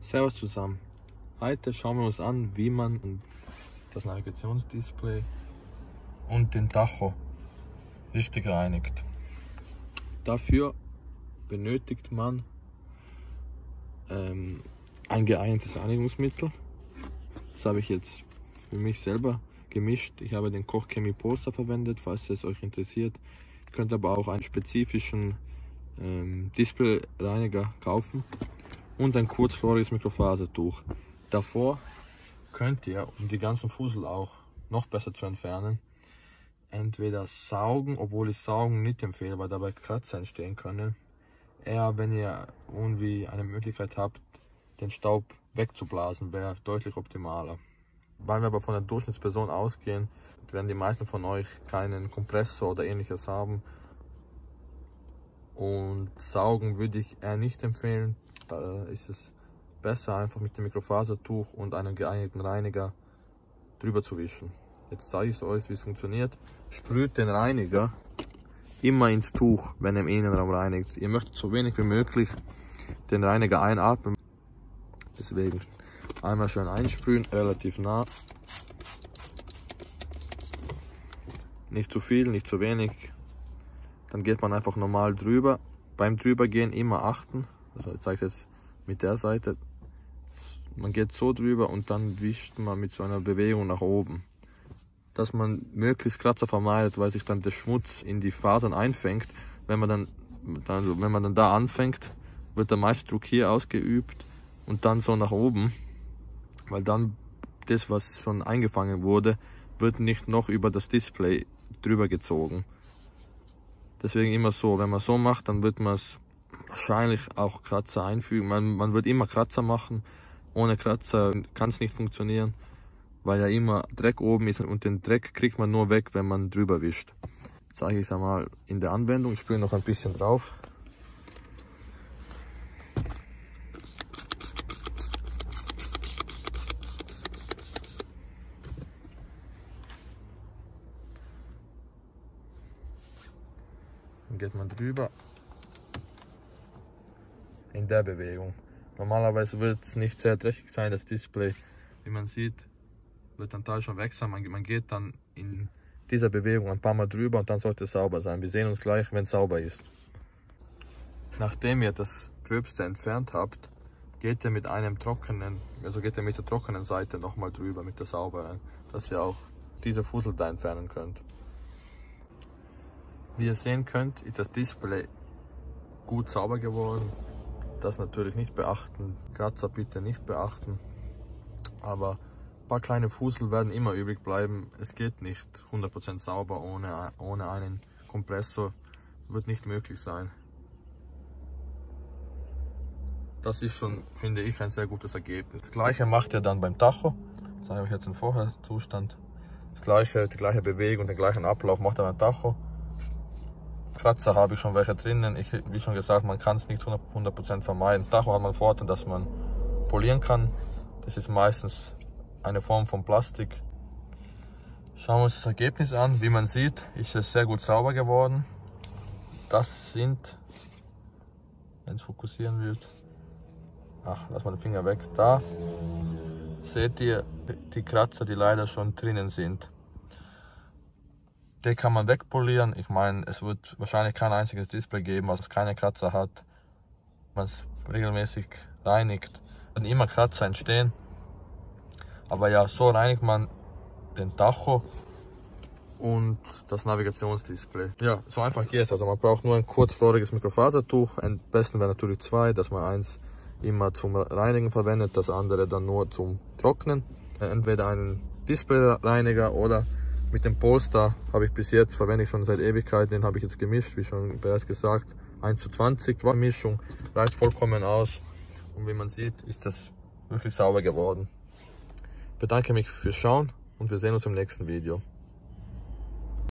Servus zusammen. Heute schauen wir uns an, wie man das Navigationsdisplay und den Tacho richtig reinigt. Dafür benötigt man ein geeignetes Reinigungsmittel. Das habe ich jetzt für mich selber gemischt. Ich habe den Koch Chemie Polestar verwendet, falls es euch interessiert. Ihr könnt aber auch einen spezifischen Displayreiniger kaufen und ein kurzfloriges Mikrofasertuch. Davor könnt ihr, um die ganzen Fussel auch noch besser zu entfernen, entweder saugen, obwohl ich Saugen nicht empfehle, weil dabei Kratzer entstehen können. Eher, wenn ihr irgendwie eine Möglichkeit habt, den Staub wegzublasen, wäre deutlich optimaler. Weil wir aber von der Durchschnittsperson ausgehen, werden die meisten von euch keinen Kompressor oder ähnliches haben. Und saugen würde ich eher nicht empfehlen. Da ist es besser, einfach mit dem Mikrofasertuch und einem geeigneten Reiniger drüber zu wischen. Jetzt zeige ich es euch, wie es funktioniert. Sprüht den Reiniger immer ins Tuch, wenn ihr im Innenraum reinigt. Ihr möchtet so wenig wie möglich den Reiniger einatmen. Deswegen einmal schön einsprühen, relativ nah. Nicht zu viel, nicht zu wenig. Dann geht man einfach normal drüber. Beim Drübergehen immer achten. Also ich zeige es jetzt mit der Seite. Man geht so drüber und dann wischt man mit so einer Bewegung nach oben. Dass man möglichst Kratzer vermeidet, weil sich dann der Schmutz in die Fasern einfängt. Wenn man dann da anfängt, wird der meiste Druck hier ausgeübt und dann so nach oben. Weil dann das, was schon eingefangen wurde, wird nicht noch über das Display drüber gezogen. Deswegen immer so, wenn man so macht, dann wird man es wahrscheinlich auch Kratzer einfügen. Man wird immer Kratzer machen. Ohne Kratzer kann es nicht funktionieren, weil ja immer Dreck oben ist und den Dreck kriegt man nur weg, wenn man drüber wischt. Jetzt zeige ich es einmal in der Anwendung. Ich spüre noch ein bisschen drauf. Dann geht man drüber in der Bewegung. Normalerweise wird es nicht sehr dreckig sein, das Display. Wie man sieht, wird ein Teil schon weg sein. Man geht dann in dieser Bewegung ein paar Mal drüber und dann sollte es sauber sein. Wir sehen uns gleich, wenn es sauber ist. Nachdem ihr das Gröbste entfernt habt, geht ihr mit einem trockenen, also geht ihr mit der trockenen Seite nochmal drüber, mit der sauberen, dass ihr auch diese Fussel da entfernen könnt. Wie ihr sehen könnt, ist das Display gut sauber geworden. Das natürlich nicht beachten, Kratzer bitte nicht beachten, aber ein paar kleine Fussel werden immer übrig bleiben. Es geht nicht 100% sauber ohne einen Kompressor, wird nicht möglich sein. Das ist schon, finde ich, ein sehr gutes Ergebnis. Das gleiche macht ihr dann beim Tacho. Ich zeige euch jetzt den Vorherzustand. Die gleiche Bewegung, den gleichen Ablauf macht ihr beim Tacho. Kratzer habe ich schon welche drinnen. Wie schon gesagt, man kann es nicht 100% vermeiden. Tacho hat man den Vorteil, dass man polieren kann. Das ist meistens eine Form von Plastik. Schauen wir uns das Ergebnis an. Wie man sieht, ist es sehr gut sauber geworden. Das sind, wenn es fokussieren wird, lass mal den Finger weg. Da seht ihr die Kratzer, die leider schon drinnen sind. Den kann man wegpolieren. Ich meine, es wird wahrscheinlich kein einziges Display geben, was keine Kratzer hat. Wenn man es regelmäßig reinigt, werden immer Kratzer entstehen. Aber ja, so reinigt man den Tacho und das Navigationsdisplay. Ja, so einfach geht es. Also man braucht nur ein kurzfloriges Mikrofasertuch. Am besten wäre natürlich zwei, dass man eins immer zum Reinigen verwendet, das andere dann nur zum Trocknen. Entweder einen Displayreiniger oder mit dem Polestar habe ich bis jetzt, verwende ich schon seit Ewigkeiten, den habe ich jetzt gemischt, wie schon bereits gesagt, 1:20 war Mischung, reicht vollkommen aus und wie man sieht, ist das wirklich sauber geworden. Ich bedanke mich fürs Schauen und wir sehen uns im nächsten Video.